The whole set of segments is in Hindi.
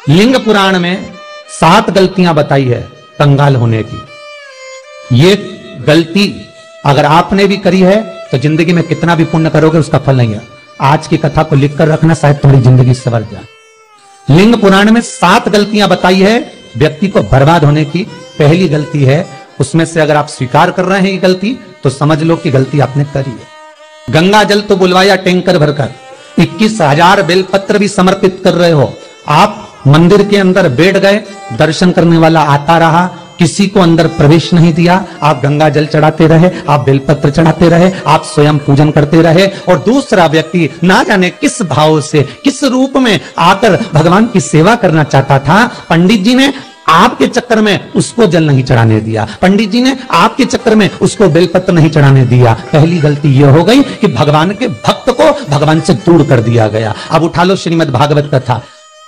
लिंग पुराण में 7 गलतियां बताई है कंगाल होने की। ये गलती अगर आपने भी करी है तो जिंदगी में कितना भी पुण्य करोगे उसका फल नहीं है। आज की कथा को लिखकर रखना, शायद तुम्हारी जिंदगी संवर जाए। लिंग पुराण में 7 गलतियां बताई है व्यक्ति को बर्बाद होने की। पहली गलती है, उसमें से अगर आप स्वीकार कर रहे हैं ये गलती तो समझ लो कि गलती आपने करी है। गंगा जल तो बुलवाया टैंकर भरकर, 21,000 बेलपत्र भी समर्पित कर रहे हो। आप मंदिर के अंदर बैठ गए, दर्शन करने वाला आता रहा, किसी को अंदर प्रवेश नहीं दिया। आप गंगा जल चढ़ाते रहे, आप बेलपत्र चढ़ाते रहे, आप स्वयं पूजन करते रहे, और दूसरा व्यक्ति ना जाने किस भाव से, किस रूप में आकर भगवान की सेवा करना चाहता था। पंडित जी ने आपके चक्कर में उसको जल नहीं चढ़ाने दिया, पंडित जी ने आपके चक्कर में उसको बेलपत्र नहीं चढ़ाने दिया। पहली गलती यह हो गई कि भगवान के भक्त को भगवान से दूर कर दिया गया। अब उठा लो श्रीमद् भागवत कथा।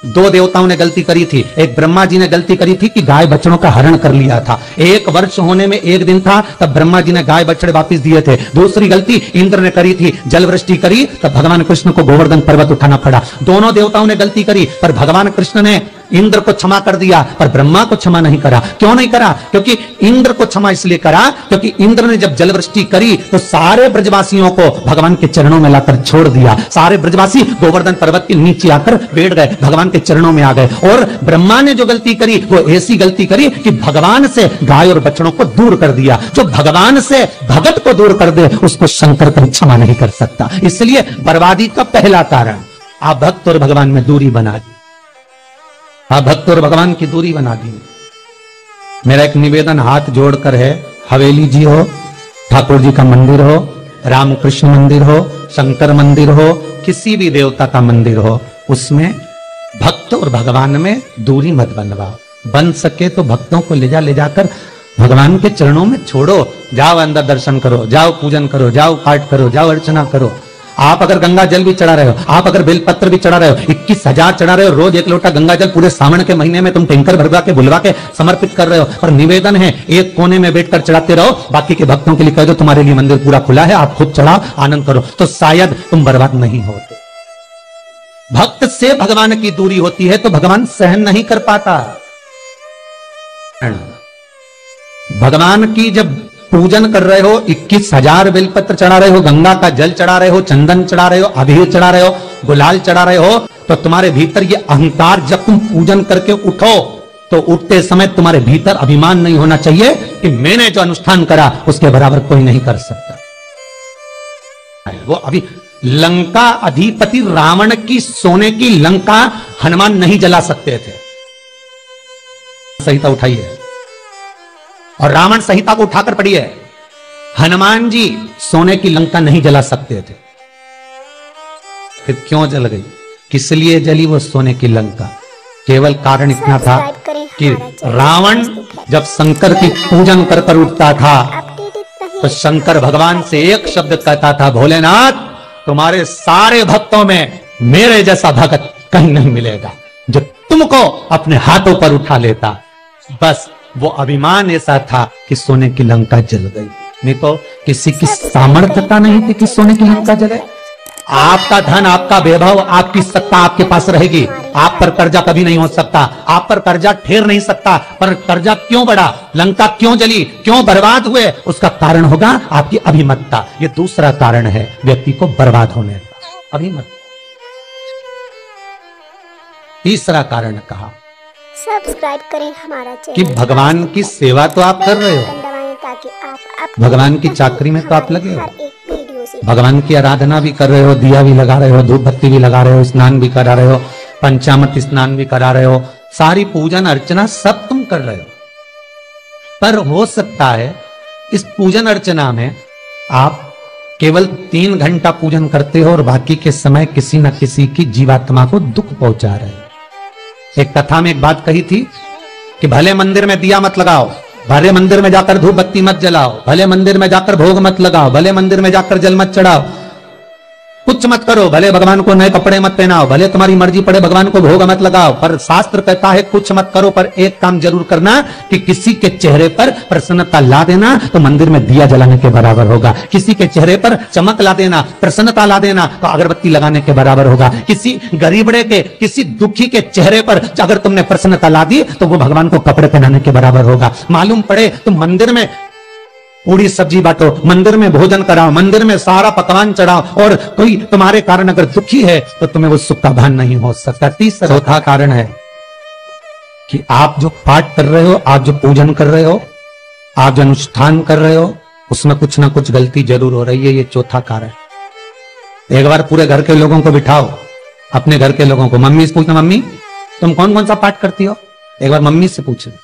2 देवताओं ने गलती करी थी। एक ब्रह्मा जी ने गलती करी थी कि गाय बछड़ों का हरण कर लिया था। 1 वर्ष होने में 1 दिन था तब ब्रह्मा जी ने गाय बछड़े वापस दिए थे। दूसरी गलती इंद्र ने करी थी, जल वृष्टि करी तब भगवान कृष्ण को गोवर्धन पर्वत उठाना पड़ा। दोनों देवताओं ने गलती करी पर भगवान कृष्ण ने इंद्र को क्षमा कर दिया पर ब्रह्मा को क्षमा नहीं करा। क्यों नहीं करा? क्योंकि इंद्र को क्षमा इसलिए करा क्योंकि इंद्र ने जब जलवृष्टि करी तो सारे ब्रजवासियों को भगवान के चरणों में लाकर छोड़ दिया। सारे ब्रजवासी गोवर्धन पर्वत के नीचे आकर बैठ गए, भगवान के चरणों में आ गए। और ब्रह्मा ने जो गलती करी वो ऐसी गलती करी कि भगवान से गाय और बछड़ों को दूर कर दिया। जो भगवान से भगत को दूर कर दे उसको शंकर कभी क्षमा नहीं कर सकता। इसलिए बर्बादी का पहला कारण आप भक्त और भगवान में दूरी बना दी। आप भक्त और भगवान की दूरी बना दी। मेरा एक निवेदन हाथ जोड़कर है, हवेली जी हो, ठाकुर जी का मंदिर हो, रामकृष्ण मंदिर हो, शंकर मंदिर हो, किसी भी देवता का मंदिर हो, उसमें भक्त और भगवान में दूरी मत बनवाओ। बन सके तो भक्तों को ले जाकर भगवान के चरणों में छोड़ो। जाओ अंदर दर्शन करो, जाओ पूजन करो, जाओ पाठ करो, जाओ अर्चना करो। आप अगर गंगा जल भी चढ़ा रहे हो, आप अगर बेलपत्र भी चढ़ा रहे हो, 21,000 चढ़ा रहे हो, रोज 1 लोटा गंगा जल पूरे सावन के महीने में तुम टैंकर भरवा के बुलवा के समर्पित कर रहे हो। पर निवेदन है एक कोने में बैठकर चढ़ाते रहो, बाकी के भक्तों के लिए कह दो तुम्हारे लिए मंदिर पूरा खुला है, आप खुद चढ़ाओ, आनंद करो, तो शायद तुम बर्बाद नहीं होते। भक्त से भगवान की दूरी होती है तो भगवान सहन नहीं कर पाता। भगवान की जब पूजन कर रहे हो, 21,000 बेलपत्र चढ़ा रहे हो, गंगा का जल चढ़ा रहे हो, चंदन चढ़ा रहे हो, अबीर चढ़ा रहे हो, गुलाल चढ़ा रहे हो, तो तुम्हारे भीतर ये अहंकार, जब तुम पूजन करके उठो तो उठते समय तुम्हारे भीतर अभिमान नहीं होना चाहिए कि मैंने जो अनुष्ठान करा उसके बराबर कोई नहीं कर सकता। वो अभी लंका अधिपति रावण की सोने की लंका हनुमान नहीं जला सकते थे। संहिता उठाइए और रावण संहिता को उठाकर पढ़िए। हनुमान जी सोने की लंका नहीं जला सकते थे। फिर क्यों जल गई? किस लिए जली वो सोने की लंका? केवल कारण इतना था कि रावण जब शंकर की पूजन कर कर उठता था तो शंकर भगवान से एक शब्द कहता था, भोलेनाथ तुम्हारे सारे भक्तों में मेरे जैसा भक्त कहीं नहीं मिलेगा जो तुमको अपने हाथों पर उठा लेता। बस वो अभिमान ऐसा था कि सोने की लंका जल गई, नहीं तो किसी की सामर्थ्यता नहीं थी कि सोने की लंका जले। आपका धन, आपका वैभव, आपकी सत्ता आपके पास रहेगी, आप पर कर्जा कभी नहीं हो सकता, आप पर कर्जा ठहर नहीं सकता। पर कर्जा क्यों बढ़ा, लंका क्यों जली, क्यों बर्बाद हुए, उसका कारण होगा आपकी अभिमतता। ये दूसरा कारण है व्यक्ति को बर्बाद होने का, अभिमतता। तीसरा कारण कहा सब्सक्राइब करें हमारा चैनल कि भगवान की सेवा तो आप कर रहे हो, ताकि आप भगवान की चाकरी में तो आप लगे हो, भगवान की आराधना भी कर रहे हो, दिया भी लगा रहे हो, धूप बत्ती भी लगा रहे हो, स्नान भी करा रहे हो, पंचामृत स्नान भी करा रहे हो, सारी पूजन अर्चना सब तुम कर रहे हो। पर हो सकता है इस पूजन अर्चना में आप केवल 3 घंटा पूजन करते हो और बाकी के समय किसी न किसी की जीवात्मा को दुख पहुंचा रहे हो। एक कथा में एक बात कही थी कि भले मंदिर में दिया मत लगाओ, भले मंदिर में जाकर धूप बत्ती मत जलाओ, भले मंदिर में जाकर भोग मत लगाओ, भले मंदिर में जाकर जल मत चढ़ाओ, कुछ मत करो, भले भगवान को नए कपड़े मत पहनाओ, भले तुम्हारी मर्जी पड़े भगवान को भोग मत लगाओ, पर शास्त्र कहता है कुछ मत करो, पर एक काम जरूर करना कि किसी के चेहरे पर प्रसन्नता ला देना तो मंदिर में दिया जलाने के बराबर होगा। किसी के चेहरे पर चमक ला देना, प्रसन्नता ला देना तो अगरबत्ती लगाने के बराबर होगा। किसी गरीबड़े के, किसी दुखी के चेहरे पर अगर तुमने प्रसन्नता ला दी तो वो भगवान को कपड़े पहनाने के बराबर होगा। मालूम पड़े तुम मंदिर में पूरी सब्जी बांटो, मंदिर में भोजन कराओ, मंदिर में सारा पकवान चढ़ाओ और कोई तुम्हारे कारण अगर दुखी है तो तुम्हें वो सुख का भान नहीं हो सकता। तीसरा चौथा कारण है कि आप जो पाठ कर रहे हो, आप जो पूजन कर रहे हो, आप जो अनुष्ठान कर रहे हो, उसमें कुछ ना कुछ गलती जरूर हो रही है। ये चौथा कारण। एक बार पूरे घर के लोगों को बिठाओ, अपने घर के लोगों को, मम्मी से पूछना मम्मी तुम कौन कौन सा पाठ करती हो, एक बार मम्मी से पूछना,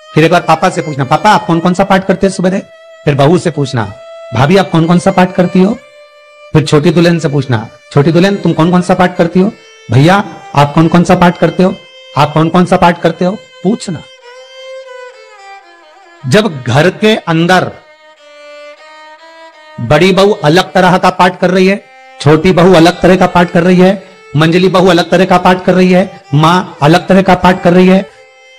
फिर एक बार पापा से पूछना पापा आप कौन कौन सा पाठ करते हो सुबह, फिर बहू से पूछना भाभी आप कौन कौन सा पाठ करती हो, फिर छोटी दुल्हन से पूछना छोटी दुल्हन तुम कौन कौन सा पाठ करती हो, भैया आप कौन कौन सा पाठ करते हो, आप कौन कौन सा पाठ करते हो, पूछना। जब घर के अंदर बड़ी बहू अलग तरह का पाठ कर रही है, छोटी बहू अलग तरह का पाठ कर रही है, मंजली बहू अलग तरह का पाठ कर रही है, मां अलग तरह का पाठ कर रही है,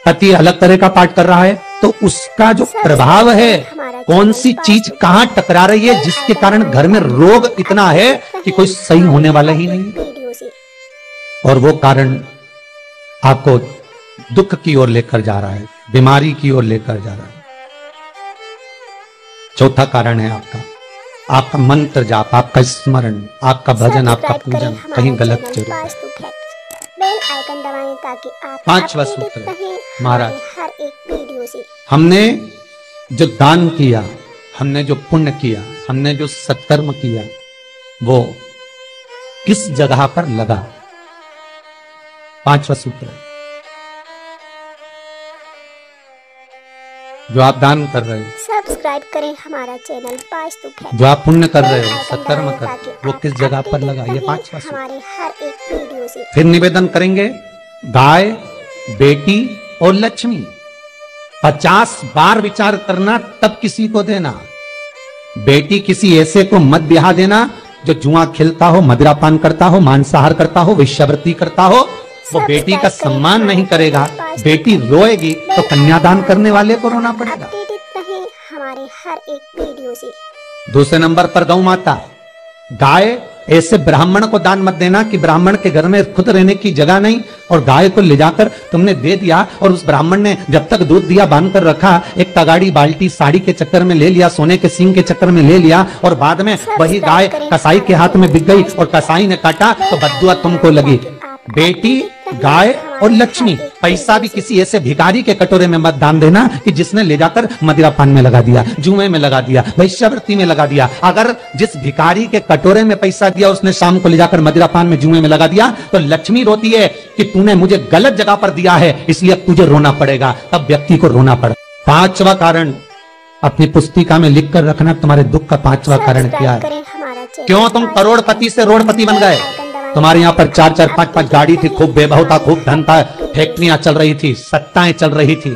पति अलग तरह का पाठ कर रहा है, तो उसका जो प्रभाव है, कौन सी चीज कहां टकरा रही है जिसके कारण घर में रोग इतना है कि कोई सही होने वाला ही नहीं, और वो कारण आपको दुख की ओर लेकर जा रहा है, बीमारी की ओर लेकर जा रहा है। चौथा कारण है आपका मंत्र जाप, आपका स्मरण, आपका भजन, आपका पूजन कहीं गलत जरूर है। बेल आइकन दबाएं ताकि आप पांचवा सूत्र महाराज, हर एक वीडियो से हमने जो दान किया, हमने जो पुण्य किया, हमने जो सत्कर्म किया, वो किस जगह पर लगा। पांचवा सूत्र जो आप दान कर रहे हो, सब्सक्राइब करें हमारा चैनल पास्तुक है, जो आप पुण्य कर रहे हो, सत्कर्म कर रहे हो, वो किस जगह पर लगा। ये पांचवा सूत्र हमारे हर एक वीडियो से। फिर निवेदन करेंगे, गाय, बेटी और लक्ष्मी 50 बार विचार करना तब किसी को देना। बेटी किसी ऐसे को मत ब्याह देना जो जुआ खेलता हो, मदिरापान करता हो, मांसाहार करता हो, वेश्यावृत्ति करता हो, वो बेटी का सम्मान नहीं करेगा। बेटी रोएगी तो कन्यादान करने वाले को रोना पड़ेगा। हमारे हर एक वीडियो से। दूसरे नंबर पर गौ माता, गाय ऐसे ब्राह्मण को दान मत देना कि ब्राह्मण के घर में खुद रहने की जगह नहीं और गाय को ले जाकर तुमने दे दिया और उस ब्राह्मण ने जब तक दूध दिया बांध कर रखा, एक तगाड़ी बाल्टी साड़ी के चक्कर में ले लिया, सोने के सींग के चक्कर में ले लिया और बाद में वही गाय कसाई के हाथ में बिक गई और कसाई ने काटा तो बद्दुआ तुमको लगी। बेटी, गाय और लक्ष्मी, पैसा भी किसी ऐसे भिखारी के कटोरे में मत दान देना कि जिसने ले जाकर मदिरापान में लगा दिया, जुए में लगा दिया, वेश्यावृत्ति में लगा दिया। अगर जिस भिखारी के कटोरे में पैसा दिया उसने शाम को ले जाकर मदिरापान में जुए में लगा दिया तो लक्ष्मी रोती है कि तूने मुझे गलत जगह पर दिया है, इसलिए अब तुझे रोना पड़ेगा। तब व्यक्ति को रोना पड़े। पांचवा कारण अपनी पुस्तिका में लिख कर रखना, तुम्हारे दुख का पांचवा कारण क्या है। क्यों तुम करोड़पति से रोड़पति बन गए? तुम्हारे यहाँ पर 4-4, 5-5 गाड़ी थी, खूब वैभव था, खूब धन था, फैक्ट्रियां चल रही थी, सत्ताएं चल रही थी।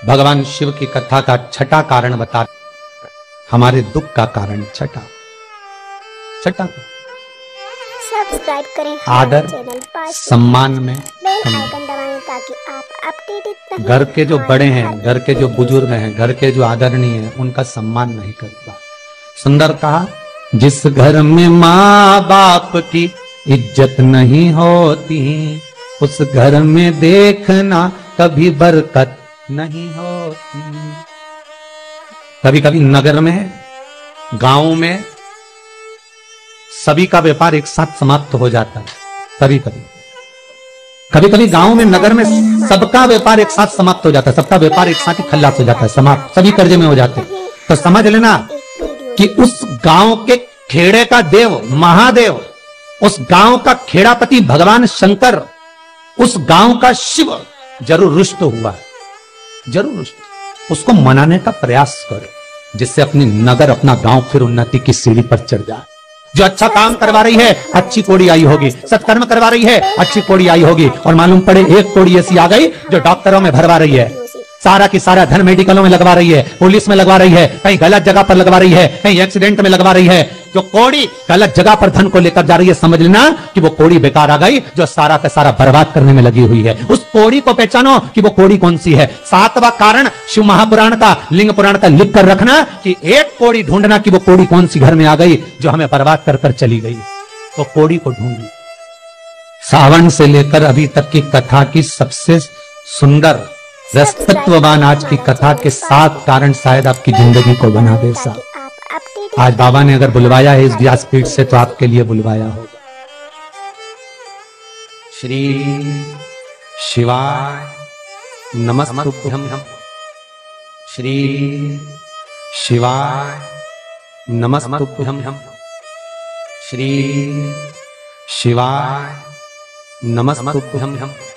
भगवान शिव की कथा का छठा कारण बता, हमारे दुख का कारण छठा। सब्सक्राइब करें आदर सम्मान में ताकि आप अपडेटेड घर के जो बड़े हैं, घर के जो बुजुर्ग हैं, घर के जो आदरणीय हैं, उनका सम्मान नहीं करता। सुंदर कहा, जिस घर में माँ बाप की इज्जत नहीं होती उस घर में देखना कभी बरकत नहीं होती। कभी कभी नगर में, गांव में सभी का व्यापार एक साथ समाप्त हो जाता है। कभी कभी गांव में, नगर में सबका व्यापार एक साथ समाप्त हो जाता है, सबका व्यापार एक साथ ही खल्लास हो जाता है, समाप्त, सभी कर्जे में हो जाते हैं। तो समझ लेना कि उस गांव के खेड़े का देव महादेव, उस गांव का खेड़ापति भगवान शंकर, उस गांव का शिव जरूर रुष्ट हुआ, जरूर रुष्ट। उसको मनाने का प्रयास करो जिससे अपनी नगर, अपना गांव फिर उन्नति की सीढ़ी पर चढ़ जाए। जो अच्छा काम करवा रही है अच्छी कोड़ी आई होगी, सत्कर्म करवा रही है अच्छी कोड़ी आई होगी, और मालूम पड़े एक कोड़ी ऐसी आ गई जो डॉक्टरों में भरवा रही है, सारा की सारा धन मेडिकलों में लगवा रही है, पुलिस में लगवा रही है, कहीं गलत जगह पर लगवा रही है, कहीं एक्सीडेंट में लगवा रही है। जो कौड़ी गलत जगह पर धन को लेकर जा रही है, समझ लेना कि वो कौड़ी बेकार आ गई, जो सारा का सारा बर्बाद करने में लगी हुई है। उस कौड़ी को पहचानो कि वो कौड़ी कौन सी है। 7वां कारण शिव महापुराण का, लिंग पुराण का लिख कर रखना कि एक कौड़ी ढूंढना कि वो कौड़ी कौन सी घर में आ गई जो हमें बर्बाद कर कर चली गई। तो कौड़ी को ढूंढी। सावन से लेकर अभी तक की कथा की सबसे सुंदर रसतत्ववान आज की कथा के 7 कारण शायद आपकी जिंदगी को बना दे। साहब आज बाबा ने अगर बुलवाया है इस व्यासपीठ से तो आपके लिए बुलवाया होगा। श्री शिवाय नमस्तुभ्यं। श्री शिवाय नमस्तुभ्यं। श्री शिवाय नमस्तुभ्यं।